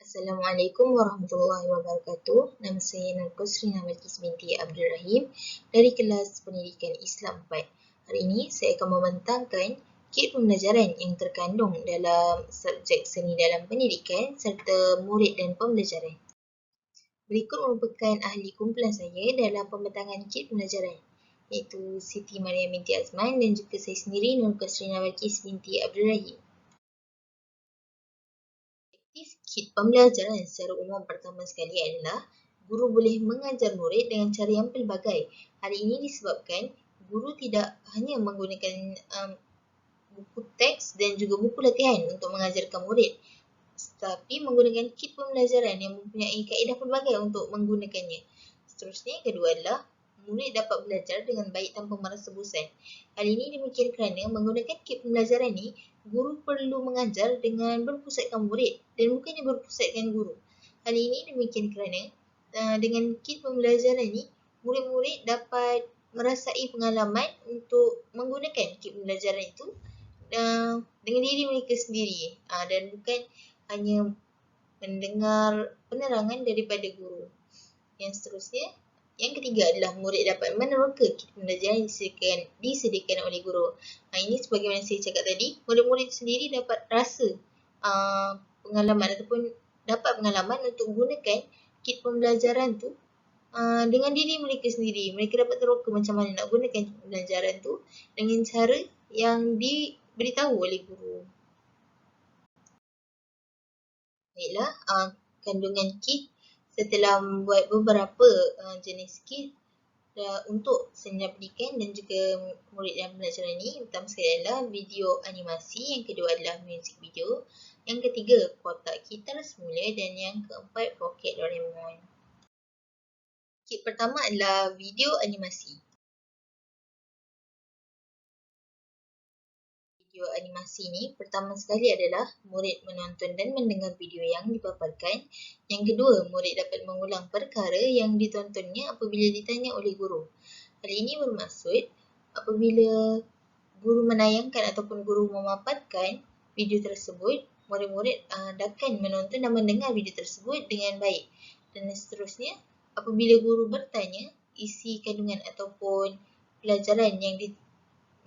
Assalamualaikum warahmatullahi wabarakatuh. Nama saya Narkos Rina Balkis binti Abdul Rahim dari kelas Pendidikan Islam 4. Hari ini saya akan membentangkan kit pembelajaran yang terkandung dalam subjek seni dalam pendidikan serta murid dan pembelajaran. Berikut merupakan ahli kumpulan saya dalam pembentangan kit pembelajaran, iaitu Siti Mariam binti Azman dan juga saya sendiri Narkos Rina Balkis binti Abdul Rahim. Kit pembelajaran secara umum pertama sekali adalah guru boleh mengajar murid dengan cara yang pelbagai. Hal ini disebabkan guru tidak hanya menggunakan buku teks dan juga buku latihan untuk mengajarkan murid, tetapi menggunakan kit pembelajaran yang mempunyai kaedah pelbagai untuk menggunakannya. Seterusnya, yang kedua adalah murid dapat belajar dengan baik tanpa merasa bosan. Hal ini demikian kerana menggunakan kit pembelajaran ini, guru perlu mengajar dengan berpusatkan murid dan bukannya berpusatkan guru. Hal ini demikian kerana dengan kit pembelajaran ini, murid-murid dapat merasai pengalaman untuk menggunakan kit pembelajaran itu dengan diri mereka sendiri dan bukan hanya mendengar penerangan daripada guru. Yang seterusnya, yang ketiga adalah murid dapat meneroka kit pembelajaran yang disediakan oleh guru. Ini sebagaimana saya cakap tadi, murid-murid sendiri dapat rasa pengalaman ataupun dapat pengalaman untuk gunakan kit pembelajaran tu dengan diri mereka sendiri. Mereka dapat teroka macam mana nak gunakan kit pembelajaran tu dengan cara yang diberitahu oleh guru. Baiklah, kandungan kit setelah membuat beberapa jenis kit untuk senyap pendidikan dan juga murid dan pelajaran ini. Pertama sekali adalah video animasi, yang kedua adalah music video, yang ketiga kotak gitar semula dan yang keempat poket Doraemon. Kit pertama adalah video animasi. Video animasi ini pertama sekali adalah murid menonton dan mendengar video yang dipaparkan. Yang kedua, murid dapat mengulang perkara yang ditontonnya apabila ditanya oleh guru. Hal ini bermaksud apabila guru menayangkan ataupun guru memaparkan video tersebut, murid-murid akan menonton dan mendengar video tersebut dengan baik. Dan seterusnya, apabila guru bertanya isi kandungan ataupun pelajaran yang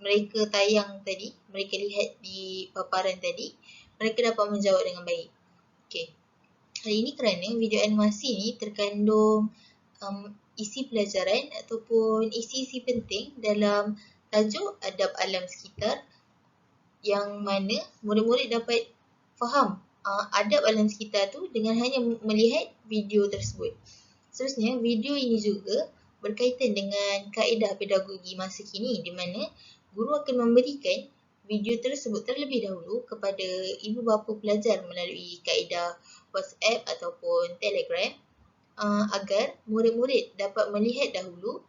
mereka tayang tadi, mereka lihat di paparan tadi, mereka dapat menjawab dengan baik. Okey. Hal ini kerana video animasi ini terkandung isi pelajaran ataupun isi-isi penting dalam tajuk adab alam sekitar, yang mana murid-murid dapat faham adab alam sekitar tu dengan hanya melihat video tersebut. Seterusnya, video ini juga berkaitan dengan kaedah pedagogi masa kini, di mana guru akan memberikan video tersebut terlebih dahulu kepada ibu bapa pelajar melalui kaedah WhatsApp ataupun Telegram agar murid-murid dapat melihat dahulu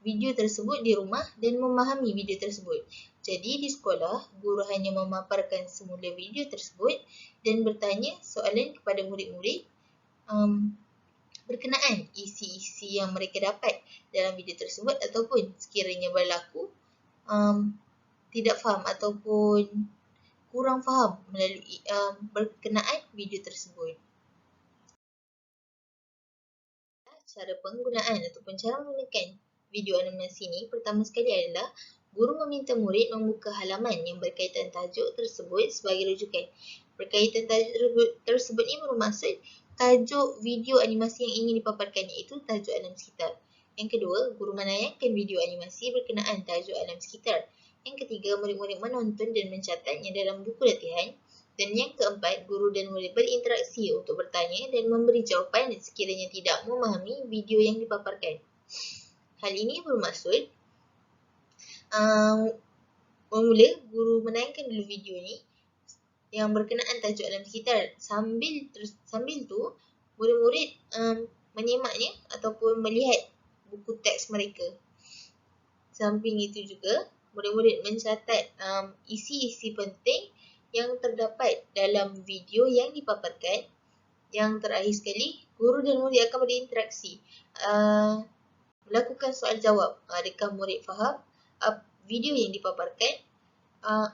video tersebut di rumah dan memahami video tersebut. Jadi di sekolah, guru hanya memaparkan semula video tersebut dan bertanya soalan kepada murid-murid berkenaan isi-isi yang mereka dapat dalam video tersebut, ataupun sekiranya berlaku tidak faham ataupun kurang faham melalui berkenaan video tersebut. Cara penggunaan ataupun cara menggunakan video animasi ini pertama sekali adalah guru meminta murid membuka halaman yang berkaitan tajuk tersebut sebagai rujukan. Berkaitan tajuk tersebut ini bermaksud tajuk video animasi yang ingin dipaparkan, iaitu tajuk alam sekitar. Yang kedua, guru menayangkan video animasi berkenaan tajuk alam sekitar. Yang ketiga, murid-murid menonton dan mencatatnya dalam buku latihan. Dan yang keempat, guru dan murid berinteraksi untuk bertanya dan memberi jawapan sekiranya tidak memahami video yang dipaparkan. Hal ini bermaksud bermula guru menayangkan dulu video ni yang berkenaan tajuk alam sekitar. Sambil tu murid-murid menyemaknya ataupun melihat buku teks mereka. Samping itu juga murid-murid mencatat isi-isi penting yang terdapat dalam video yang dipaparkan. Yang terakhir sekali, guru dan murid akan berinteraksi, melakukan soal jawab. Adakah murid faham video yang dipaparkan?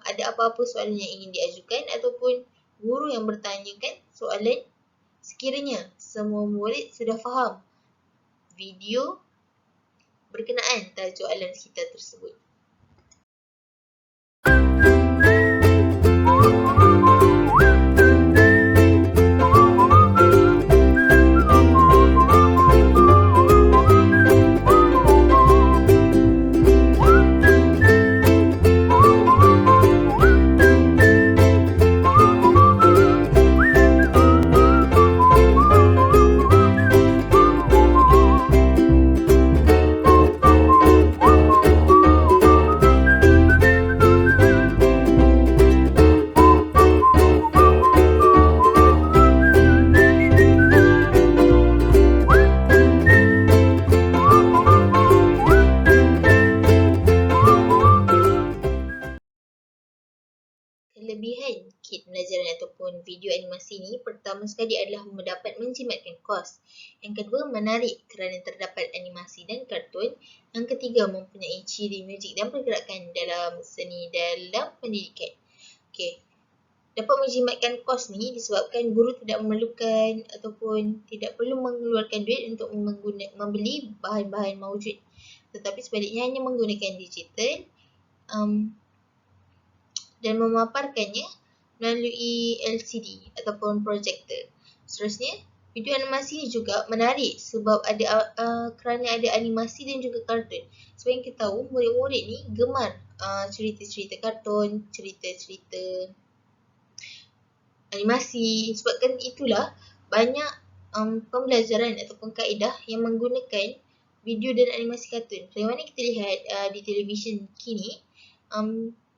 Ada apa-apa soalan yang ingin diajukan, ataupun guru yang bertanyakan soalan Sekiranya semua murid sudah faham video berkenaan tajuk alam sekitar tersebut. Kelebihan kit pembelajaran ataupun video animasi ini pertama sekali adalah mendapat menjimatkan kos. Yang kedua, menarik kerana terdapat animasi dan kartun. Yang ketiga, mempunyai ciri muzik dan pergerakan dalam seni dalam pendidikan. Okey. Dapat menjimatkan kos ni disebabkan guru tidak memerlukan ataupun tidak perlu mengeluarkan duit untuk membeli bahan-bahan mawjud. Tetapi sebaliknya hanya menggunakan digital dan memaparkannya melalui LCD ataupun projector. Seterusnya, video animasi ini juga menarik sebab kerana ada animasi dan juga kartun. Sebab yang kita tahu, murid-murid ni gemar cerita-cerita kartun, cerita-cerita animasi. Sebabkan itulah banyak pembelajaran ataupun kaedah yang menggunakan video dan animasi kartun. Sebagaimana kita lihat di televisyen kini,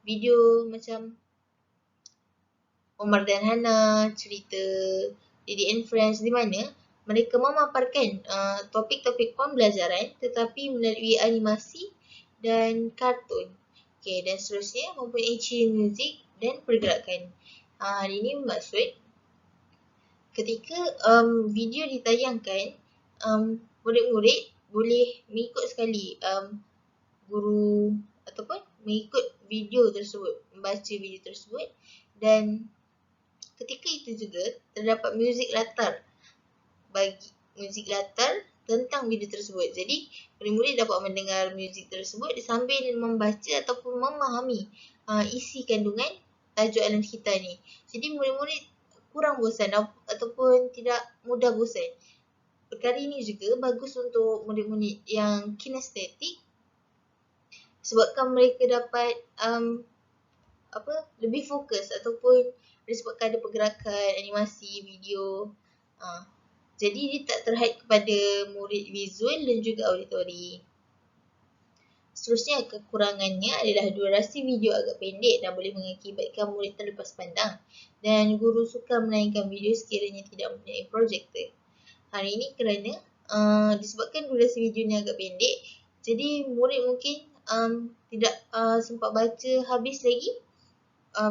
video macam Omar dan Hana, cerita Didi and Friends, di mana mereka memaparkan topik-topik pembelajaran tetapi melalui animasi dan kartun. Okey, dan seterusnya mempunyai ciri muzik dan pergerakan. Ini bermaksud ketika video ditayangkan, murid-murid boleh mengikut sekali guru ataupun mengikut video tersebut, membaca video tersebut, dan ketika itu juga terdapat muzik latar tentang video tersebut. Jadi murid-murid dapat mendengar muzik tersebut sambil membaca ataupun memahami isi kandungan tajuk alam sekitar ni. Jadi murid-murid kurang bosan ataupun tidak mudah bosan. Perkara ini juga bagus untuk murid-murid yang kinestetik sebabkan mereka dapat lebih fokus ataupun disebabkan ada pergerakan, animasi, video. Jadi dia tak terhad kepada murid visual dan juga auditori. Seterusnya, kekurangannya adalah durasi video agak pendek dan boleh mengakibatkan murid terlepas pandang dan guru sukar menayangkan video sekiranya tidak mempunyai projektor. Hari ini kerana disebabkan durasi video ni agak pendek, jadi murid mungkin tidak sempat baca habis lagi,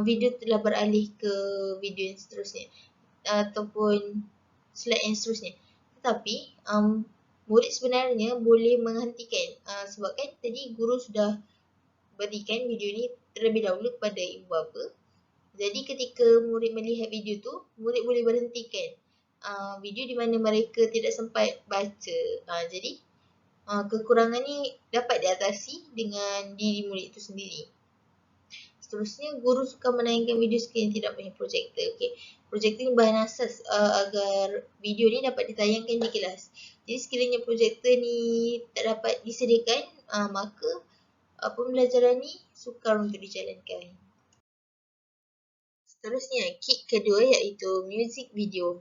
video telah beralih ke video yang seterusnya ataupun slide yang seterusnya. Tetapi murid sebenarnya boleh menghentikan sebabkan tadi guru sudah berikan video ni terlebih dahulu kepada ibu bapa. Jadi ketika murid melihat video tu, murid boleh berhentikan video di mana mereka tidak sempat baca. Jadi kekurangan ni dapat diatasi dengan diri murid itu sendiri. Seterusnya, guru suka menayangkan video sekiranya tidak punya projektor. Okay. Projektor ni bahan asas agar video ni dapat ditayangkan di kelas. Jadi sekiranya projektor ni tak dapat disediakan, maka pembelajaran ni sukar untuk dijalankan. Seterusnya, kit kedua iaitu music video.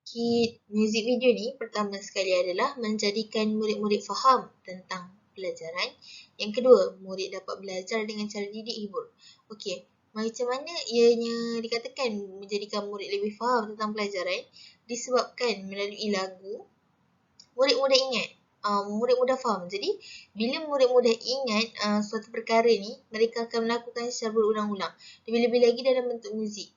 Kit music video ni pertama sekali adalah menjadikan murid-murid faham tentang pelajaran. Yang kedua, murid dapat belajar dengan cara didik hibur. Okey, macam mana ianya dikatakan menjadikan murid lebih faham tentang pelajaran? Disebabkan melalui lagu, murid mudah ingat, murid mudah faham. Jadi, bila murid mudah ingat suatu perkara ni, mereka akan melakukan secara berulang-ulang. Lebih-lebih lagi dalam bentuk muzik.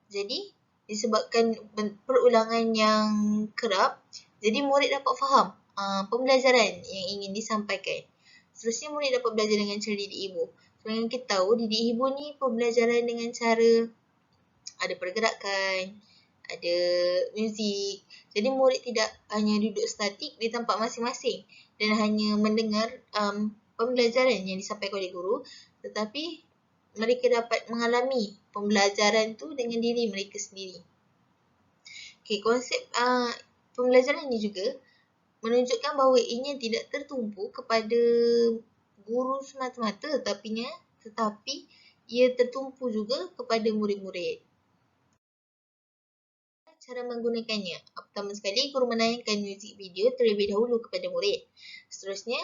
Jadi, disebabkan perulangan yang kerap, jadi murid dapat faham pembelajaran yang ingin disampaikan. Seterusnya, murid dapat belajar dengan cara didik hibur. Sebenarnya kita tahu didik hibur ni pembelajaran dengan cara ada pergerakan, ada muzik. Jadi murid tidak hanya duduk statik di tempat masing-masing dan hanya mendengar pembelajaran yang disampaikan oleh guru, tetapi mereka dapat mengalami pembelajaran tu dengan diri mereka sendiri. Okay, konsep pembelajaran ini juga menunjukkan bahawa ianya tidak tertumpu kepada guru semata-mata, tetapi ia tertumpu juga kepada murid-murid. Cara menggunakannya. Pertama sekali, guru menayangkan muzik video terlebih dahulu kepada murid. Seterusnya,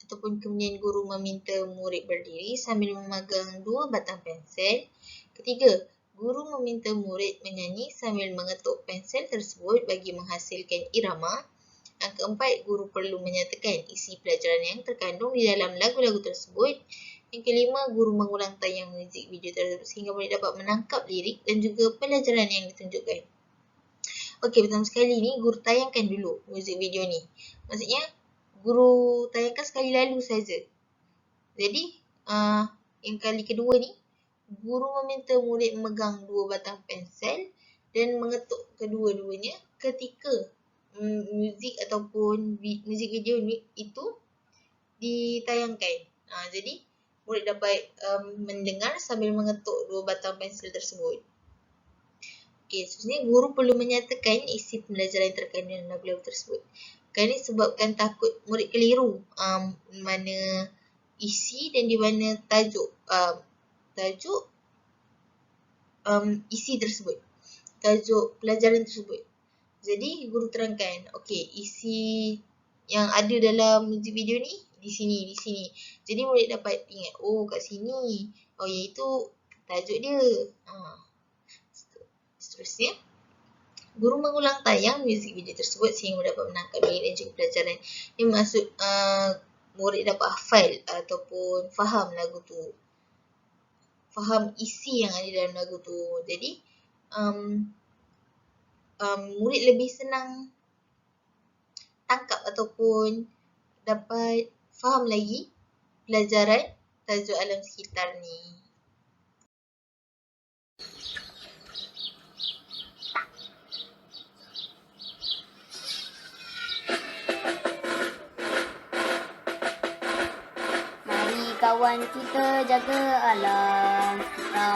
kemudian guru meminta murid berdiri sambil memegang 2 batang pensel. Ketiga, guru meminta murid menyanyi sambil mengetuk pensel tersebut bagi menghasilkan irama. Yang keempat, guru perlu menyatakan isi pelajaran yang terkandung di dalam lagu-lagu tersebut. Yang kelima, guru mengulang tayang muzik video tersebut sehingga murid dapat menangkap lirik dan juga pelajaran yang ditunjukkan. Okey, pertama sekali ni guru tayangkan dulu muzik video ni. Maksudnya, guru tayangkan sekali lalu saja. Jadi, yang kali kedua ni, guru meminta murid memegang 2 batang pensel dan mengetuk kedua-duanya ketika muzik ataupun muzik video ni itu ditayangkan. Jadi, murid dapat mendengar sambil mengetuk 2 batang pensel tersebut. Okey, seterusnya guru perlu menyatakan isi pembelajaran yang terkandung dalam lagu-lagu tersebut. Kerana sebabkan takut murid keliru mana isi dan di mana tajuk isi tersebut. Tajuk pelajaran tersebut. Jadi guru terangkan, okey, isi yang ada dalam muzik video ni di sini. Jadi murid dapat ingat, oh kat sini. Oh, iaitu tajuk dia. Seterusnya, guru mengulang tayang muzik video tersebut sehingga dapat menangkap lirik dan juga pelajaran. Ini maksud murid dapat hafal ataupun faham lagu tu. Faham isi yang ada dalam lagu tu. Jadi, murid lebih senang tangkap ataupun dapat faham lagi pelajaran tajuk alam sekitar ni. Kawan kita jaga alam kita.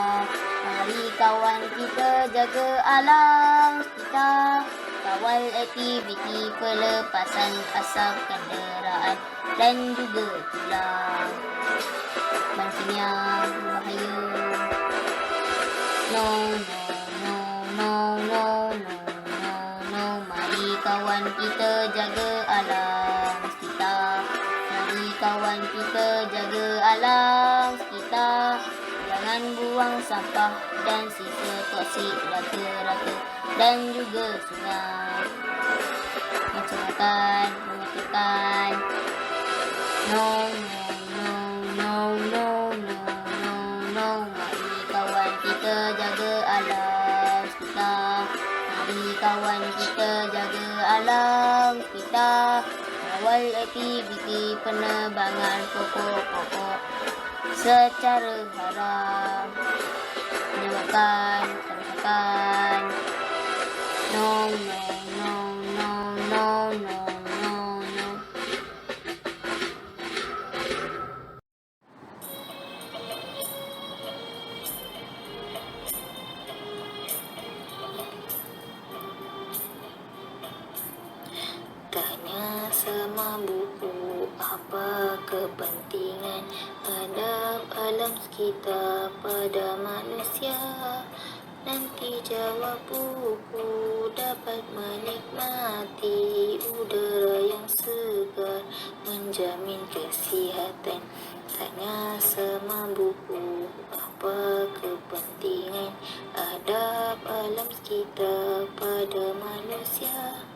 Mari kawan kita jaga alam kita. Kawal aktiviti pelepasan asap kenderaan dan juga tulang. Bangkitnya bahaya. No. Mari kawan kita jaga alam kita. Kawan kita jaga alam kita. Jangan buang sampah dan sisa toksik rata-rata dan juga sungai. Mencerahkan, mematikan. No. Mari kawan kita jaga alam kita. Mari kawan kita jaga alam kita. Awal aktiviti penebangan pokok-pokok secara haram menyebabkan kerusakan. No. Tanya sama buku, apa kepentingan adab alam sekitar pada manusia? Nanti jawab buku, dapat menikmati udara yang segar, menjamin kesihatan. Tanya sama buku, apa kepentingan adab alam sekitar pada manusia?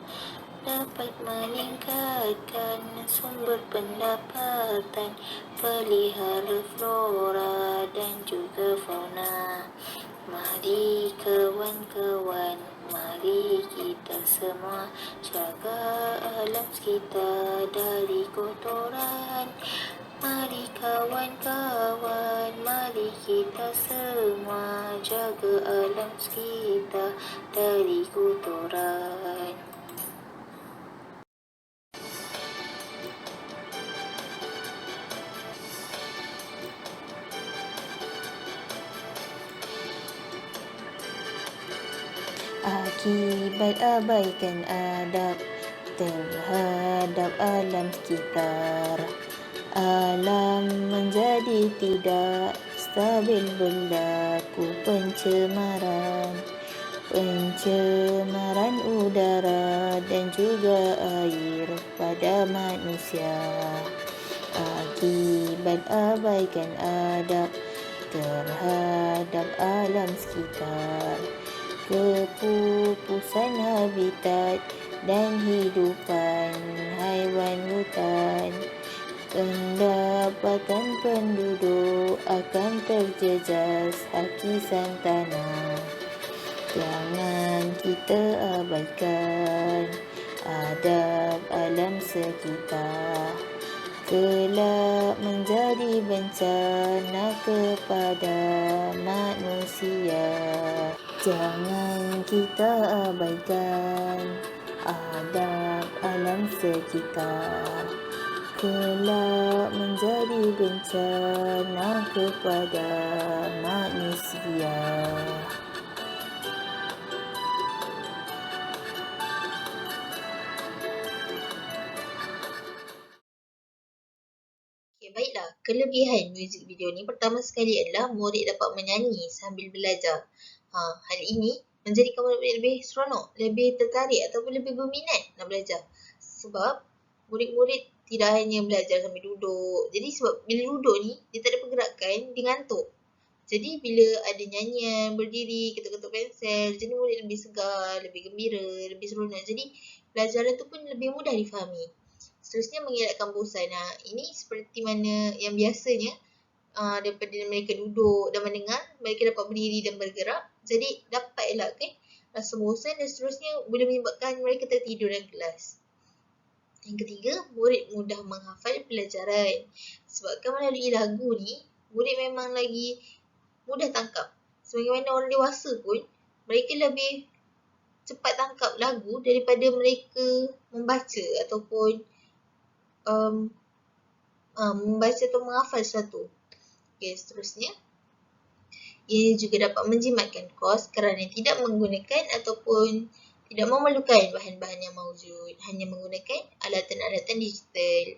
Dapat meningkatkan sumber pendapatan, pelihara flora dan juga fauna. Mari kawan-kawan, mari kita semua jaga alam sekitar dari kotoran. Mari kawan-kawan, mari kita semua jaga alam sekitar dari kotoran. Akibat abaikan adab terhadap alam sekitar, alam menjadi tidak stabil, berlaku pencemaran udara dan juga air pada manusia. Akibat abaikan adab terhadap alam sekitar, kepupusan habitat dan hidupan haiwan hutan, pendapatan penduduk akan terjejas hakisan tanah. Jangan kita abaikan adab alam sekitar, kelak menjadi bencana kepada manusia. Jangan kita abaikan adab alam sekitar, kelak menjadi bencana kepada manusia. Baiklah, kelebihan muzik video ni pertama sekali adalah murid dapat menyanyi sambil belajar. Hal ini menjadikan murid lebih seronok, lebih tertarik ataupun lebih berminat nak belajar. Sebab murid-murid tidak hanya belajar sambil duduk. Jadi sebab bila duduk ni, dia tak ada pergerakan, dia ngantuk. Jadi bila ada nyanyian, berdiri, ketuk-ketuk pensel, jadi murid lebih segar, lebih gembira, lebih seronok. Jadi pelajaran tu pun lebih mudah difahami. Seterusnya mengelakkan bosan. Ini seperti mana yang biasanya daripada mereka duduk dan mendengar, mereka dapat berdiri dan bergerak. Jadi dapat elakkan rasa bosan dan seterusnya boleh menyebabkan mereka tertidur dalam kelas. Yang ketiga, murid mudah menghafal pelajaran. Sebabkan melalui lagu ni, murid memang lagi mudah tangkap. Sebagaimana orang dewasa pun, mereka lebih cepat tangkap lagu daripada mereka membaca ataupun membaca atau menghafal sesuatu. Okey, seterusnya, ia juga dapat menjimatkan kos kerana tidak menggunakan ataupun tidak memerlukan bahan-bahan yang maujud, hanya menggunakan alatan-alatan digital.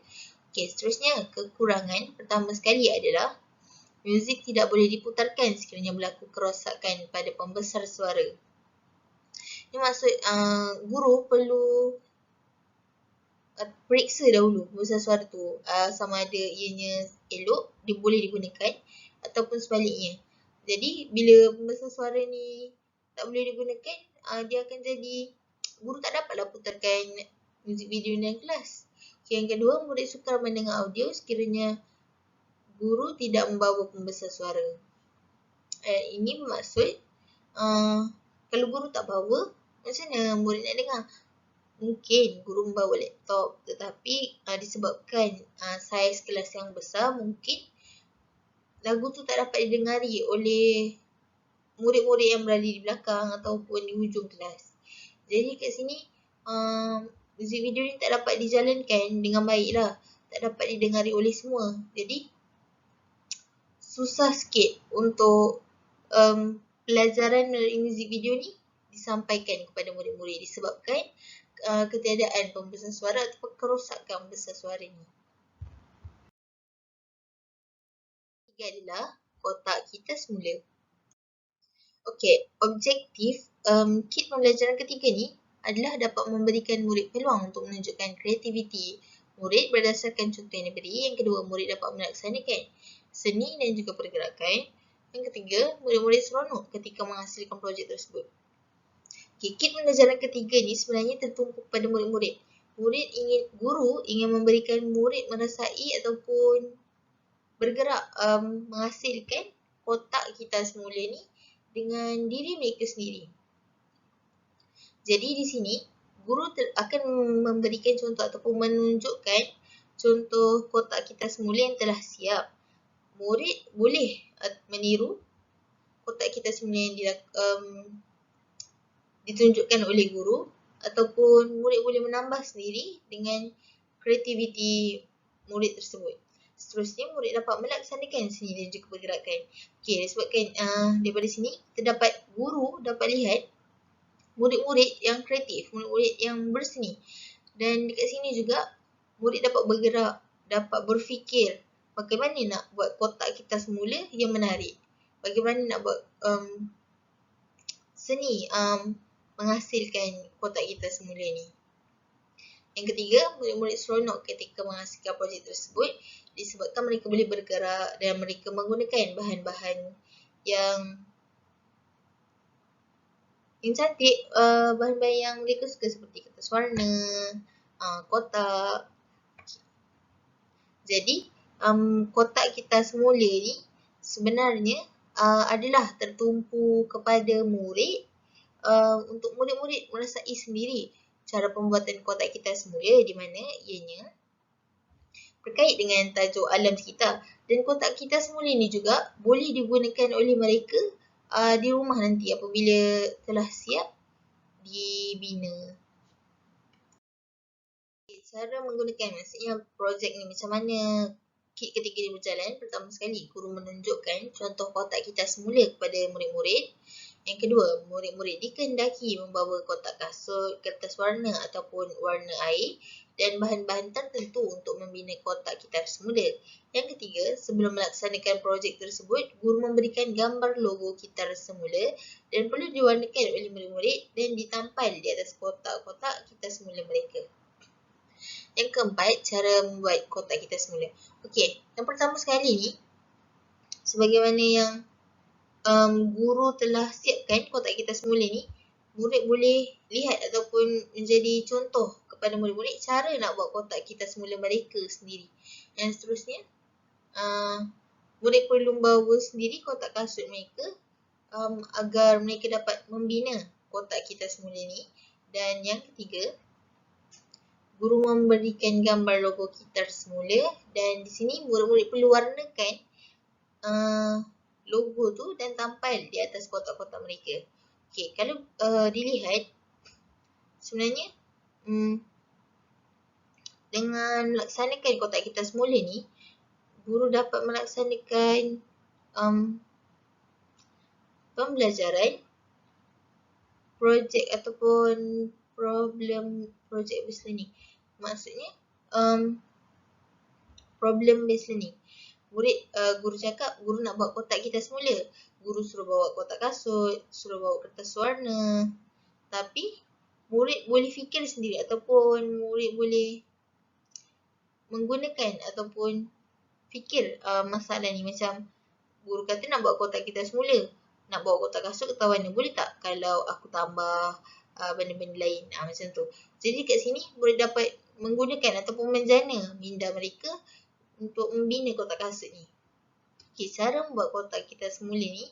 Okey, seterusnya, kekurangan pertama sekali adalah muzik tidak boleh diputarkan sekiranya berlaku kerosakan pada pembesar suara. Ini maksud guru perlu periksa dahulu pembesar suara tu, sama ada ianya elok, dia boleh digunakan ataupun sebaliknya. Jadi bila pembesar suara ni tak boleh digunakan, dia akan jadi guru tak dapatlah putarkan muzik video dalam kelas. Yang kedua, murid sukar mendengar audio sekiranya guru tidak membawa pembesar suara. Ini bermaksud kalau guru tak bawa, macam mana murid nak dengar? Mungkin guru membawa laptop, tetapi disebabkan saiz kelas yang besar, mungkin lagu tu tak dapat didengari oleh murid-murid yang berada di belakang ataupun di hujung kelas. Jadi kat sini muzik video ni tak dapat dijalankan dengan baik lah, tak dapat didengari oleh semua. Jadi susah sikit untuk pelajaran melalui muzik video ni disampaikan kepada murid-murid disebabkan ketiadaan pembesar suara atau kerosakan pembesar suara ni. Tiga adalah kotak kita semula. Okey, objektif kit pembelajaran ketiga ni adalah dapat memberikan murid peluang untuk menunjukkan kreativiti murid berdasarkan contoh yang diberi. Yang kedua, murid dapat melaksanakan seni dan juga pergerakan. Yang ketiga, murid-murid seronok ketika menghasilkan projek tersebut. Kit pembelajaran ketiga ni sebenarnya tertumpu pada murid-murid. Guru ingin memberikan murid merasai ataupun bergerak menghasilkan kotak kita semula ni dengan diri mereka sendiri. Jadi di sini guru akan memberikan contoh ataupun menunjukkan contoh kotak kita semula yang telah siap. Murid boleh meniru kotak kita semula yang ditunjukkan oleh guru, ataupun murid boleh menambah sendiri dengan kreativiti murid tersebut. Seterusnya, murid dapat melaksanakan seni dan juga pergerakan. Okey, disebabkan daripada sini, terdapat guru dapat lihat murid-murid yang kreatif, murid-murid yang berseni. Dan dekat sini juga, murid dapat bergerak, dapat berfikir bagaimana nak buat kotak kita semula yang menarik. Bagaimana nak buat seni menghasilkan kotak kita semula ni. Yang ketiga, murid-murid seronok ketika menghasilkan projek tersebut disebabkan mereka boleh bergerak dan mereka menggunakan bahan-bahan yang cantik, bahan-bahan yang mereka suka seperti kertas warna, kotak. Jadi, kotak kita semula ni sebenarnya adalah tertumpu kepada murid untuk murid-murid merasai sendiri cara pembuatan kotak kita semula, di mana ianya berkait dengan tajuk alam sekitar. Dan kotak kita semula ni juga boleh digunakan oleh mereka di rumah nanti apabila telah siap dibina. Cara menggunakan, maksudnya projek ni macam mana ketika dia berjalan. Pertama sekali, guru menunjukkan contoh kotak kita semula kepada murid-murid. Yang kedua, murid-murid dikehendaki membawa kotak kasut, kertas warna ataupun warna air dan bahan-bahan tertentu untuk membina kotak kita semula. Yang ketiga, sebelum melaksanakan projek tersebut, guru memberikan gambar logo kita semula dan perlu diwarnakan oleh murid-murid dan ditampal di atas kotak-kotak kita semula mereka. Yang keempat, cara membuat kotak kita semula. Okey, yang pertama sekali ni, sebagaimana yang guru telah siapkan kotak kita semula ni, murid boleh lihat ataupun menjadi contoh kepada murid-murid cara nak buat kotak kita semula mereka sendiri. Yang seterusnya, murid perlu membawa sendiri kotak kasut mereka agar mereka dapat membina kotak kita semula ni. Dan yang ketiga, guru memberikan gambar logo kita semula dan di sini murid-murid perlu warnakan logo tu dan tampal di atas kotak-kotak mereka. Okey, kalau dilihat sebenarnya dengan melaksanakan kotak kita semula ni, guru dapat melaksanakan pembelajaran projek ataupun problem project based learning. Maksudnya problem based learning. Guru cakap guru nak buat kotak kita semula. Guru suruh bawa kotak kasut, suruh bawa kertas warna. Tapi murid boleh fikir sendiri ataupun murid boleh menggunakan ataupun fikir masalah ni. Macam guru kata nak buat kotak kita semula. Nak bawa kotak kasut kertas warna. Boleh tak kalau aku tambah benda-benda lain? Macam tu. Jadi kat sini murid dapat menggunakan ataupun menjana minda mereka untuk membina kotak kasut ni. Okay, cara membuat kotak kita semula ni,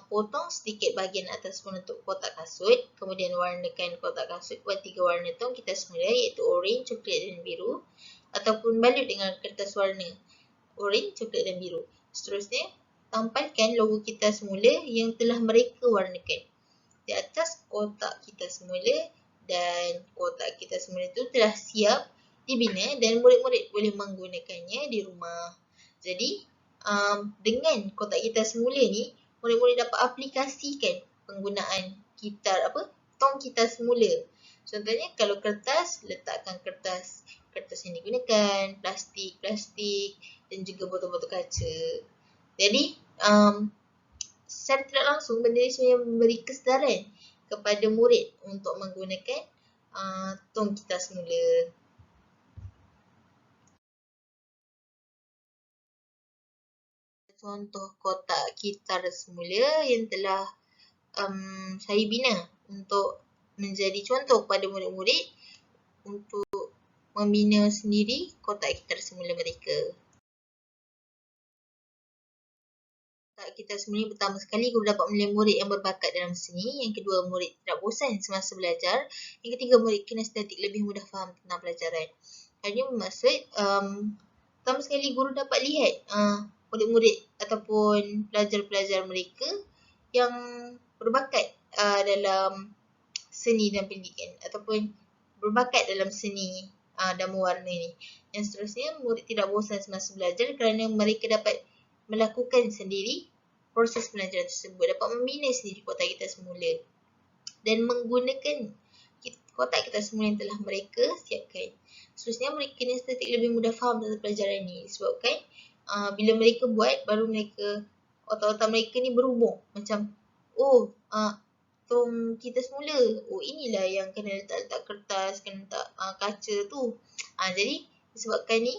potong sedikit bahagian atas penutup kotak kasut, kemudian warnakan kotak kasut buat 3 warna tone kita semula, iaitu orange, coklat dan biru, ataupun balut dengan kertas warna orange, coklat dan biru. Seterusnya, tampalkan logo kita semula yang telah mereka warnakan di atas kotak kita semula, dan kotak kita semula itu telah siap dibina dan murid-murid boleh menggunakannya di rumah. Jadi, dengan kotak kita semula ni, murid-murid dapat aplikasikan penggunaan tong kita semula. Contohnya, kalau kertas, letakkan kertas yang digunakan, plastik dan juga botol-botol kaca. Jadi, secara tidak langsung, benda ini sebenarnya memberi kesedaran kepada murid untuk menggunakan tong kita semula. Contoh kotak kita semula yang telah saya bina untuk menjadi contoh kepada murid-murid untuk membina sendiri kotak kita semula mereka. Kita sebenarnya pertama sekali guru dapat menilai murid yang berbakat dalam seni. Yang kedua, murid tidak bosan semasa belajar. Yang ketiga, murid kinestetik lebih mudah faham tentang pelajaran. Hal ini bermaksud pertama sekali guru dapat lihat murid-murid ataupun pelajar-pelajar mereka yang berbakat dalam seni dan pendidikan ataupun berbakat dalam seni dan mewarna ni. Yang seterusnya, murid tidak bosan semasa belajar kerana mereka dapat melakukan sendiri proses belajar tersebut, dapat membina sendiri kotak kita semula dan menggunakan kotak kita semula yang telah mereka siapkan. Seterusnya, murid kinestetik lebih mudah faham tentang pelajaran ni disebabkan bila mereka buat, baru mereka otak-otak mereka ni berhubung macam tong kita semula, inilah yang kena letak kertas, kena letak kaca tu. Jadi disebabkan ni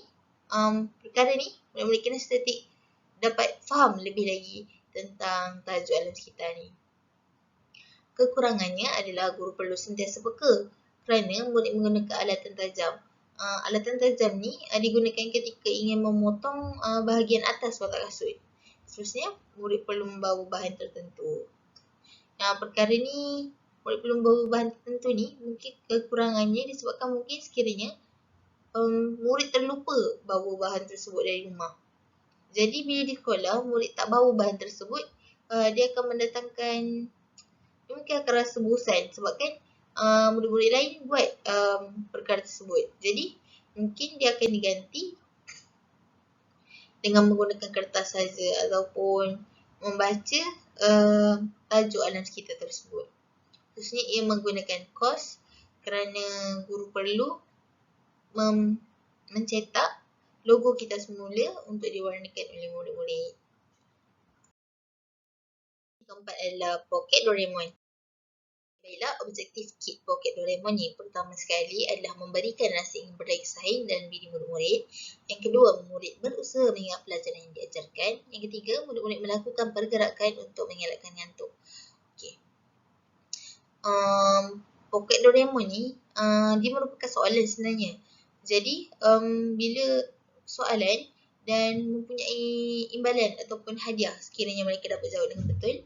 perkara ni murid-murid kinestetik dapat faham lebih lagi tentang tajuk alam sekitar ni. Kekurangannya adalah guru perlu sentiasa peka kerana murid menggunakan alatan tajam. Alatan tajam ni digunakan ketika ingin memotong bahagian atas kotak kasut. Seterusnya, murid perlu membawa bahan tertentu. Perkara ni, murid perlu membawa bahan tertentu ni, mungkin kekurangannya disebabkan mungkin sekiranya murid terlupa bawa bahan tersebut dari rumah. Jadi bila di sekolah, murid tak bawa bahan tersebut, dia akan mendatangkan, dia mungkin akan rasa bosan sebabkan murid-murid lain buat perkara tersebut. Jadi mungkin dia akan diganti dengan menggunakan kertas saja ataupun membaca tajuk alam sekitar tersebut. Khususnya ia menggunakan kos kerana guru perlu mencetak logo kita semula untuk diwarnakan oleh murid-murid. Keempat adalah Pocket Doraemon. Baiklah, objektif kit Pocket Doraemon ni pertama sekali adalah memberikan rasa ingin berdaya saing dalam diri murid-murid. Yang kedua, murid berusaha mengingat pelajaran yang diajarkan. Yang ketiga, murid-murid melakukan pergerakan untuk mengelakkan ngantuk. Pocket Doraemon ni dia merupakan soalan sebenarnya. Jadi bila soalan dan mempunyai imbalan ataupun hadiah sekiranya mereka dapat jawab dengan betul,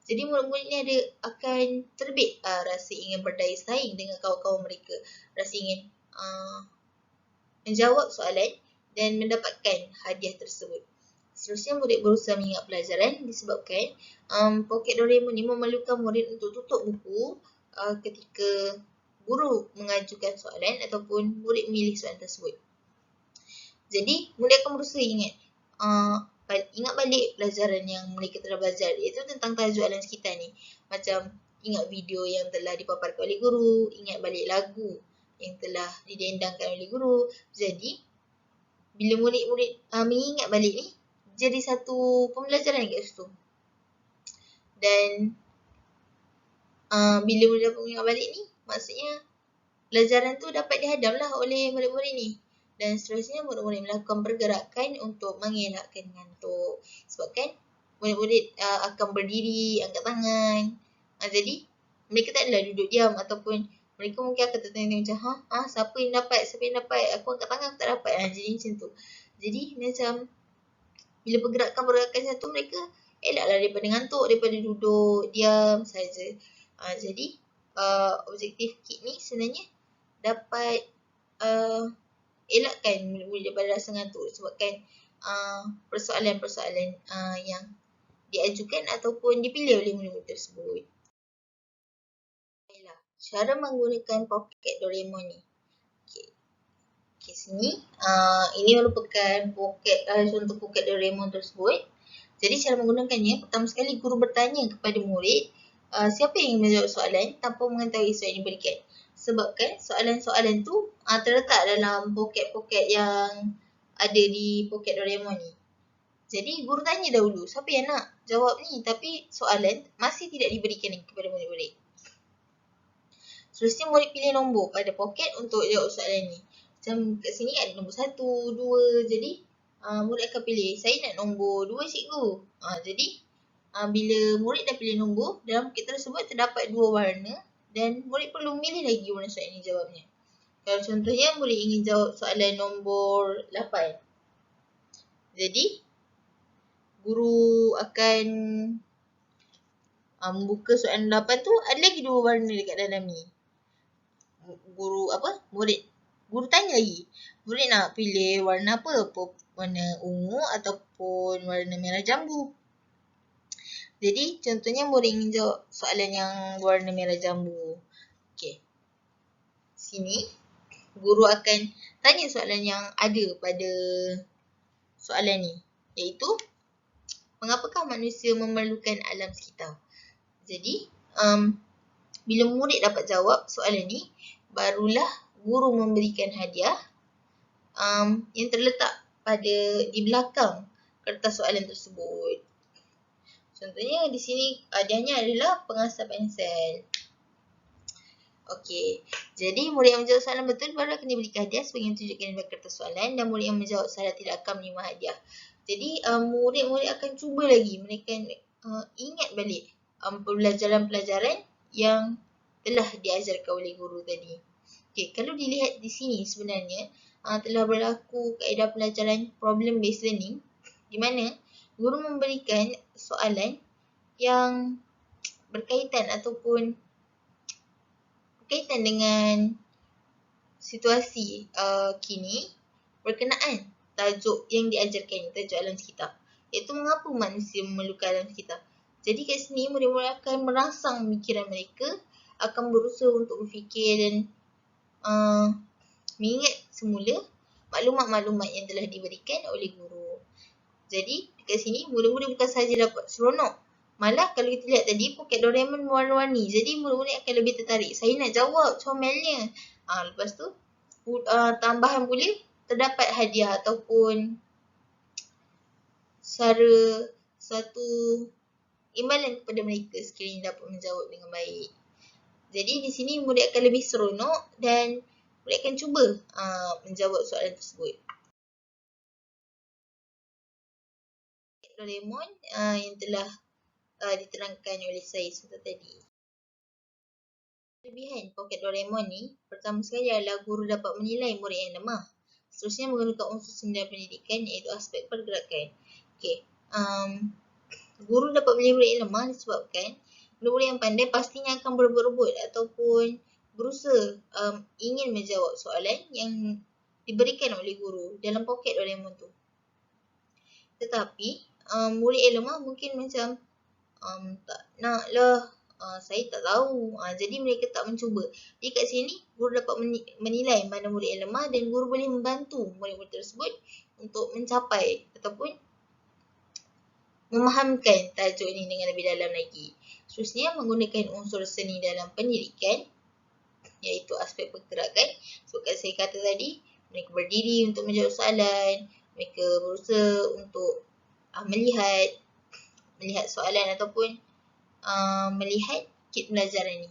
jadi murid-murid ni akan terbit rasa ingin berdaya saing dengan kawan-kawan mereka, rasa ingin menjawab soalan dan mendapatkan hadiah tersebut. Seterusnya, murid berusaha mengingat pelajaran disebabkan Pocket Doraemon ni memerlukan murid untuk tutup buku ketika guru mengajukan soalan ataupun murid memilih soalan tersebut. Jadi, murid akan berusaha ingat balik pelajaran yang mereka telah belajar, iaitu tentang tajuk alam sekitar ni. Macam ingat video yang telah dipaparkan oleh guru, ingat balik lagu yang telah didendangkan oleh guru. Jadi, bila murid-murid mengingat balik ni, jadi satu pembelajaran kat situ. Dan bila murid dapat mengingat balik ni, maksudnya pelajaran tu dapat dihadamlah oleh murid-murid ni. Dan seterusnya, murid-murid melakukan pergerakan untuk mengelakkan ngantuk. Sebabkan murid-murid akan berdiri, angkat tangan. Jadi, mereka tak adalah duduk diam ataupun mereka mungkin akan tertengok macam, siapa yang dapat, aku angkat tangan, aku tak dapat. Jadi macam tu. Jadi macam bila pergerakan satu, mereka elaklah daripada ngantuk, daripada duduk diam saja. Jadi objektif kit ni sebenarnya dapat elakkan murid daripada rasa ngantuk sebabkan persoalan-persoalan yang diajukan ataupun dipilih oleh murid-murid tersebut. Baiklah, cara menggunakan Pocket Doraemon ni. Okey, sini ini merupakan contoh Pocket Doraemon tersebut. Jadi cara menggunakannya, pertama sekali guru bertanya kepada murid siapa yang ingin menjawab soalan tanpa mengetahui soalan yang diberikan. Sebabkan soalan-soalan tu terletak dalam poket-poket yang ada di Pocket Doraemon ni. Jadi guru tanya dahulu siapa yang nak jawab ni, tapi soalan masih tidak diberikan kepada murid-murid. Seterusnya, murid pilih nombor pada poket untuk jawab soalan ni. Macam kat sini ada nombor 1, 2. Jadi murid akan pilih, saya nak nombor 2 cikgu. Jadi bila murid dah pilih nombor, dalam poket tersebut terdapat 2 warna dan murid perlu memilih lagi warna soalan ini jawabnya. Kalau contohnya murid ingin jawab soalan nombor 8. Jadi guru akan membuka soalan 8 tu, ada lagi 2 warna dekat dalam ni. Murid guru tanya lagi, murid nak pilih warna apa? Warna ungu ataupun warna merah jambu? Jadi contohnya murid ingin jawab soalan yang warna merah jambu. Okey. Sini guru akan tanya soalan yang ada pada soalan ni, iaitu mengapakah manusia memerlukan alam sekitar? Jadi bila murid dapat jawab soalan ni, barulah guru memberikan hadiah yang terletak di belakang kertas soalan tersebut. Contohnya di sini hadiahnya adalah pengasap pensel. Okey, jadi murid yang menjawab soalan betul baru akan diberikan hadiah sebagai yang tunjukkan di kertas soalan, dan murid yang menjawab salah tidak akan menerima hadiah. Jadi murid-murid akan cuba lagi, mereka ingat balik pelajaran-pelajaran yang telah diajarkan oleh guru tadi. Okey, kalau dilihat di sini sebenarnya telah berlaku kaedah pelajaran problem based learning, di mana guru memberikan soalan yang berkaitan ataupun berkaitan dengan situasi kini berkenaan tajuk yang diajarkan, tajuk alam sekitar, iaitu mengapa manusia memerlukan alam sekitar. Jadi kat sini murid-murid akan merangsang pemikiran mereka, akan berusaha untuk berfikir dan mengingat semula maklumat-maklumat yang telah diberikan oleh guru. Jadi dekat sini murid-murid bukan sahaja dapat seronok, malah kalau kita lihat tadi poket Doraemon warna-warni, jadi murid-murid akan lebih tertarik. Saya nak jawab comelnya. Lepas tu tambahan pula terdapat hadiah ataupun satu imbalan kepada mereka sekiranya dapat menjawab dengan baik. Jadi di sini murid akan lebih seronok dan murid akan cuba menjawab soalan tersebut. Doraemon yang telah diterangkan oleh saya sebentar tadi. Kelebihan poket Doraemon ni, pertama sekali adalah guru dapat menilai murid yang lemah. Seterusnya menggunakan unsur sembilan pendidikan, iaitu aspek pergerakan. Okey, guru dapat menilai murid yang lemah disebabkan murid yang pandai pastinya akan berebut-rebut ataupun berusaha ingin menjawab soalan yang diberikan oleh guru dalam poket Doraemon tu. Tetapi murid yang lemah mungkin macam tak nak lah, saya tak tahu. Jadi mereka tak mencuba. Jadi kat sini guru dapat menilai mana murid yang lemah dan guru boleh membantu murid-murid tersebut untuk mencapai ataupun memahamkan tajuk ini dengan lebih dalam lagi. Seterusnya menggunakan unsur seni dalam pendidikan, iaitu aspek pergerakan. Seperti saya kata tadi, mereka berdiri untuk menjawab soalan, mereka berusaha untuk melihat soalan ataupun melihat kit pelajaran ni.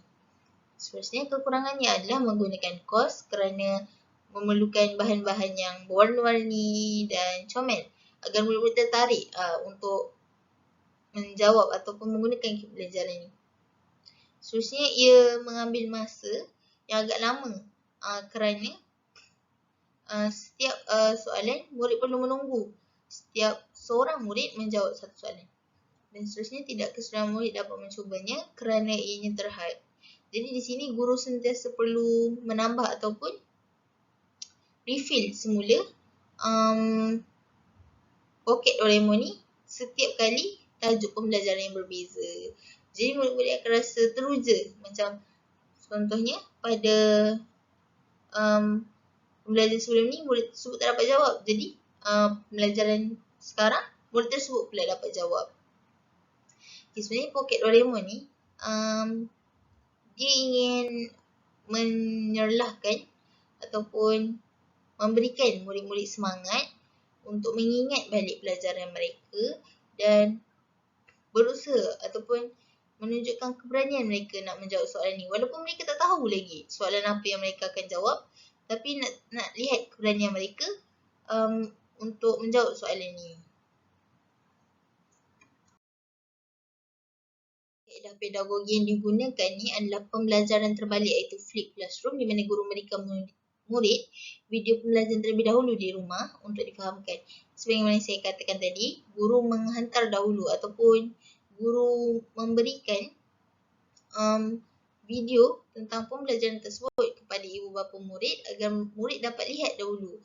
Seterusnya kekurangannya adalah menggunakan kos kerana memerlukan bahan-bahan yang berwarna-warni dan comel agar murid-murid tertarik untuk menjawab ataupun menggunakan kit pelajaran ni. Seterusnya ia mengambil masa yang agak lama kerana setiap soalan murid perlu menunggu setiap seorang murid menjawab satu soalan. Dan seterusnya tidak keseluruhan murid dapat mencubanya kerana ianya terhad. Jadi di sini guru sentiasa perlu menambah ataupun refill semula poket Doraemon ni setiap kali tajuk pembelajaran yang berbeza. Jadi murid-murid akan rasa teruja. Macam contohnya pada pembelajaran sebelum ni murid tersebut tak dapat jawab. Jadi pembelajaran sekarang murid tersebut pula dapat jawab. Sebenarnya poket Doraemon ni dia ingin menyerlahkan ataupun memberikan murid-murid semangat untuk mengingat balik pelajaran mereka dan berusaha ataupun menunjukkan keberanian mereka nak menjawab soalan ni. Walaupun mereka tak tahu lagi soalan apa yang mereka akan jawab, tapi nak lihat keberanian mereka untuk menjawab soalan ni. Kaedah pedagogi yang digunakan ni adalah pembelajaran terbalik, iaitu flip classroom, di mana guru memberikan murid video pembelajaran terlebih dahulu di rumah untuk difahamkan. Sebagaimana saya katakan tadi, guru menghantar dahulu ataupun guru memberikan video tentang pembelajaran tersebut kepada ibu bapa murid agar murid dapat lihat dahulu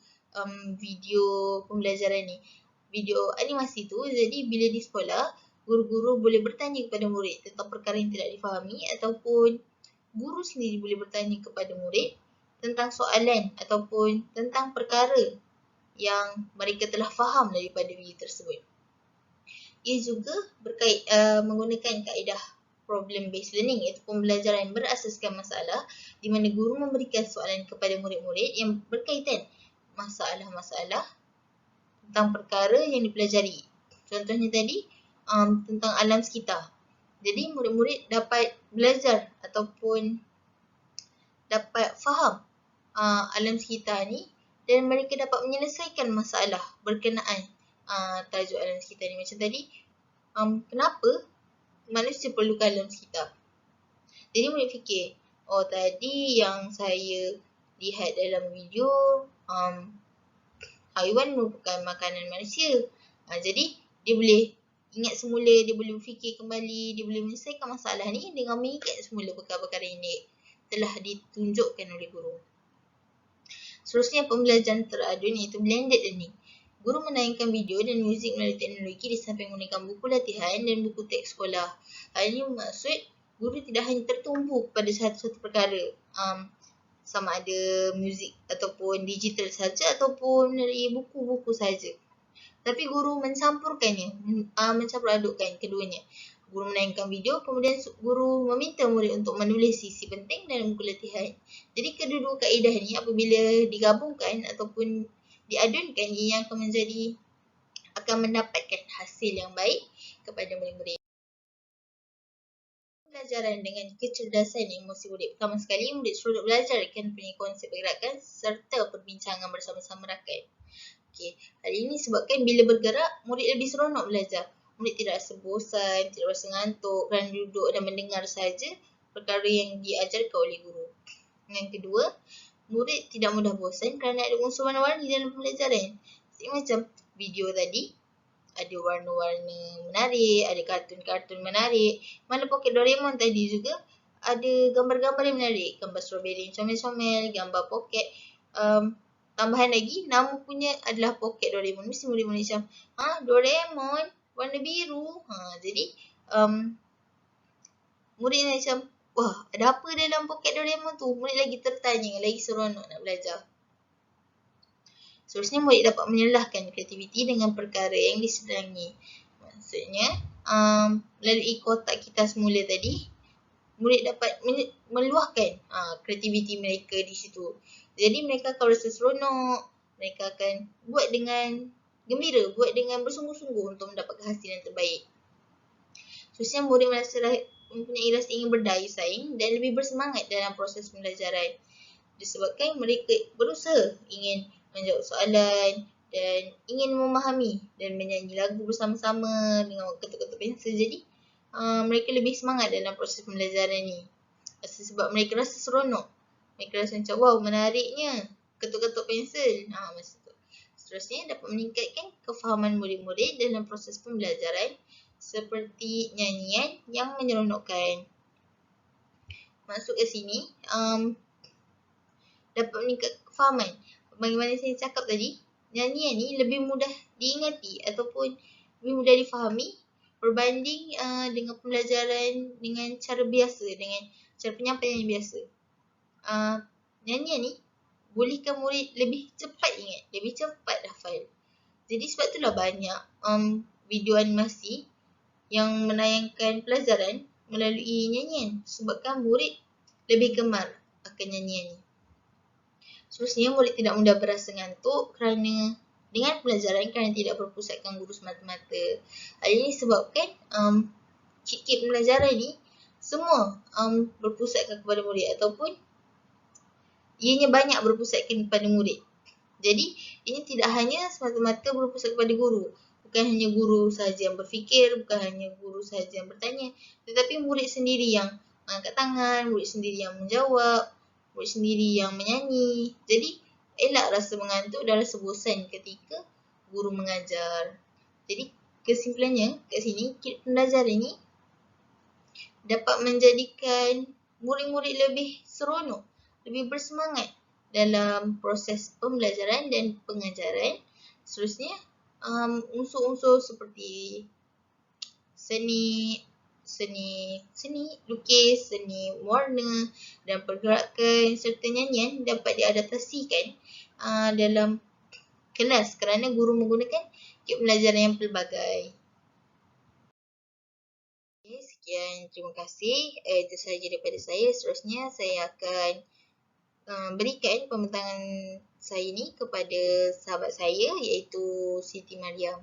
video pembelajaran ni, video animasi tu. Jadi bila di sekolah, guru-guru boleh bertanya kepada murid tentang perkara yang tidak difahami, ataupun guru sendiri boleh bertanya kepada murid tentang soalan ataupun tentang perkara yang mereka telah faham daripada video tersebut. Ia juga menggunakan kaedah problem based learning, iaitu pembelajaran berasaskan masalah, di mana guru memberikan soalan kepada murid-murid yang berkaitan masalah-masalah tentang perkara yang dipelajari. Contohnya tadi tentang alam sekitar. Jadi murid-murid dapat belajar ataupun dapat faham alam sekitar ni, dan mereka dapat menyelesaikan masalah berkenaan tajuk alam sekitar ni. Macam tadi, kenapa manusia perlukan alam sekitar? Jadi murid fikir, oh tadi yang saya lihat dalam video, haiwan merupakan makanan manusia. Jadi dia boleh ingat semula, dia boleh berfikir kembali, dia boleh menyelesaikan masalah ni dengan mengingat semula perkara-perkara yang telah ditunjukkan oleh guru. Seterusnya, pembelajaran teradun iaitu blended learning. Guru menayangkan video dan muzik melalui teknologi di samping menggunakan buku latihan dan buku teks sekolah. Hal ini bermaksud guru tidak hanya tertumpu pada satu-satu perkara, sama ada muzik ataupun digital saja ataupun dari buku-buku saja. Tapi guru mencampurkannya, mencampur adukkan keduanya. Guru menayangkan video, kemudian guru meminta murid untuk menulis sisi penting dalam buku latihan. Jadi kedua-dua kaedah ni apabila digabungkan ataupun diadunkan, ia akan mendapatkan hasil yang baik kepada murid-murid. Pembelajaran dengan kecerdasan emosi murid. Pertama sekali, murid selalu belajar akan konsep pergerakan serta perbincangan bersama-sama rakan. Hal ini sebabkan bila bergerak, murid lebih seronok belajar. Murid tidak rasa bosan, tidak rasa ngantuk kerana duduk dan mendengar sahaja perkara yang diajarkan oleh guru. Yang kedua, murid tidak mudah bosan kerana ada unsur warna-warni dalam pembelajaran. Macam video tadi, ada warna-warna menarik, ada kartun-kartun menarik. Mana Pocket Doraemon tadi juga ada gambar-gambar yang menarik. Gambar strawberry yang comel-comel, gambar poket. Tambahan lagi, nama punya adalah Pocket Doraemon. Mesti murid-murid macam, Doraemon warna biru. Jadi, murid macam, wah, ada apa dalam Pocket Doraemon tu? Murid lagi tertanya, lagi seronok nak belajar. Seterusnya, murid dapat menyelahkan kreativiti dengan perkara yang disedangi. Maksudnya, melalui kotak kita semula tadi, murid dapat meluahkan kreativiti mereka di situ. Jadi mereka akan rasa seronok, mereka akan buat dengan gembira, buat dengan bersungguh-sungguh untuk mendapatkan hasil yang terbaik. Seterusnya, murid mempunyai rasa ingin berdaya saing dan lebih bersemangat dalam proses pembelajaran. Disebabkan mereka berusaha ingin menjawab soalan dan ingin memahami dan menyanyi lagu bersama-sama dengan ketuk-ketuk pensel. Jadi, mereka lebih semangat dalam proses pembelajaran ni. Sebab mereka rasa seronok. Mereka rasa macam, wow, menariknya ketuk-ketuk pensel. Masa tu. Seterusnya, dapat meningkatkan kefahaman murid-murid dalam proses pembelajaran seperti nyanyian yang menyeronokkan. Masuk ke sini, dapat meningkatkan kefahaman. Bagaimana saya cakap tadi, nyanyian ni lebih mudah diingati ataupun lebih mudah difahami berbanding dengan pembelajaran dengan cara biasa, dengan cara penyampaian yang biasa. Nyanyian ni bolehkan murid lebih cepat ingat, lebih cepat hafal. Jadi sebab itulah banyak video animasi yang menayangkan pelajaran melalui nyanyian, sebabkan murid lebih gemar akan nyanyian ni. Seterusnya, murid tidak mudah berasa ngantuk kerana dengan pelajaran kerana tidak berpusatkan guru semata-mata. Hal ini sebabkan kit-kit pembelajaran ni semua berpusatkan kepada murid ataupun ianya banyak berpusatkan kepada murid. Jadi, ini tidak hanya semata-mata berpusat kepada guru. Bukan hanya guru sahaja yang berfikir, bukan hanya guru sahaja yang bertanya, tetapi murid sendiri yang mengangkat tangan, murid sendiri yang menjawab, murid sendiri yang menyanyi. Jadi, elak rasa mengantuk dan rasa bosan ketika guru mengajar. Jadi, kesimpulannya kat sini, kit pembelajaran ini dapat menjadikan murid-murid lebih seronok, lebih bersemangat dalam proses pembelajaran dan pengajaran. Seterusnya, unsur-unsur seperti seni lukis, seni warna dan pergerakan serta nyanyian dapat diadaptasikan dalam kelas kerana guru menggunakan kit pembelajaran yang pelbagai. Okay, sekian, terima kasih. Itu sahaja daripada saya. Seterusnya saya akan berikan pembentangan saya ni kepada sahabat saya iaitu Siti Mariam.